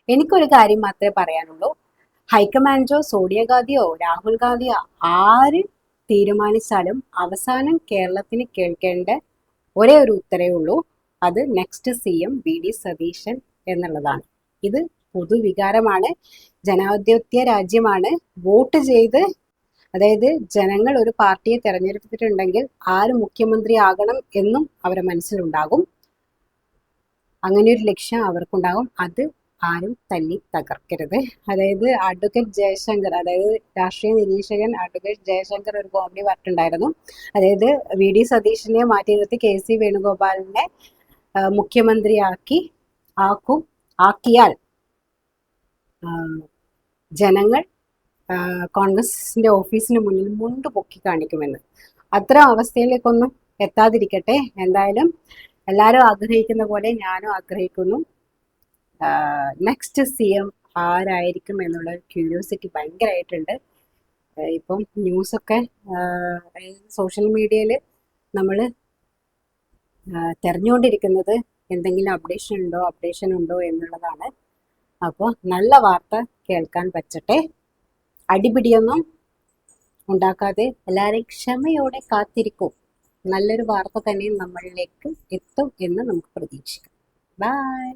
എനിക്കൊരു കാര്യം മാത്രമേ പറയാനുള്ളൂ. ഹൈക്കമാൻഡോ സോണിയാഗാന്ധിയോ രാഹുൽ ഗാന്ധിയോ ആര് തീരുമാനിച്ചാലും അവസാനം കേരളത്തിന് കേൾക്കേണ്ട ഒരേ ഒരു ഉത്തരവേ ഉള്ളൂ. അത് നെക്സ്റ്റ് CM VD സതീശൻ എന്നുള്ളതാണ്. ഇത് പൊതുവികാരമാണ്. ജനാധിപത്യ രാജ്യമാണ്. വോട്ട് ചെയ്ത്, അതായത് ജനങ്ങൾ ഒരു പാർട്ടിയെ തെരഞ്ഞെടുത്തിട്ടുണ്ടെങ്കിൽ ആര് മുഖ്യമന്ത്രി ആകണം എന്നും അവരുടെ മനസ്സിലുണ്ടാകും. അങ്ങനെ ഒരു ലക്ഷ്യം അവർക്കുണ്ടാകും. അത് ആരും തല്ലി തകർക്കരുത്. അതായത് അഡ്വക്കേറ്റ് ജയശങ്കർ, അതായത് രാഷ്ട്രീയ നിരീക്ഷകൻ അഡ്വക്കേറ്റ് ജയശങ്കർ ഒരു കോമഡി പറഞ്ഞിട്ടുണ്ടായിരുന്നു. അതായത് VD സതീശനെ മാറ്റി നിർത്തി KC വേണുഗോപാലിനെ ആക്കിയാൽ ജനങ്ങൾ കോൺഗ്രസിന്റെ ഓഫീസിന് മുന്നിൽ മുണ്ട് പൊക്കി കാണിക്കുമെന്ന്. അത്തരം അവസ്ഥയിലേക്കൊന്നും എത്താതിരിക്കട്ടെ. എന്തായാലും എല്ലാവരും ആഗ്രഹിക്കുന്ന പോലെ ഞാനും ആഗ്രഹിക്കുന്നു. നെക്സ്റ്റ് CM ആരായിരിക്കും എന്നുള്ള ക്യൂരിയോസിറ്റി ഭയങ്കരമായിട്ടുണ്ട്. ഇപ്പം ന്യൂസൊക്കെ സോഷ്യൽ മീഡിയയിൽ നമ്മൾ തെരഞ്ഞുകൊണ്ടിരിക്കുന്നത് എന്തെങ്കിലും അപ്ഡേഷൻ ഉണ്ടോ എന്നുള്ളതാണ്. അപ്പോൾ നല്ല വാർത്ത കേൾക്കാൻ പറ്റട്ടെ. അടിപിടിയൊന്നും ഉണ്ടാക്കാതെ എല്ലാവരെയും ക്ഷമയോടെ കാത്തിരിക്കും. നല്ലൊരു വാർത്ത തന്നെ നമ്മളിലേക്ക് എത്തും എന്ന് നമുക്ക് പ്രതീക്ഷിക്കാം. ബൈ.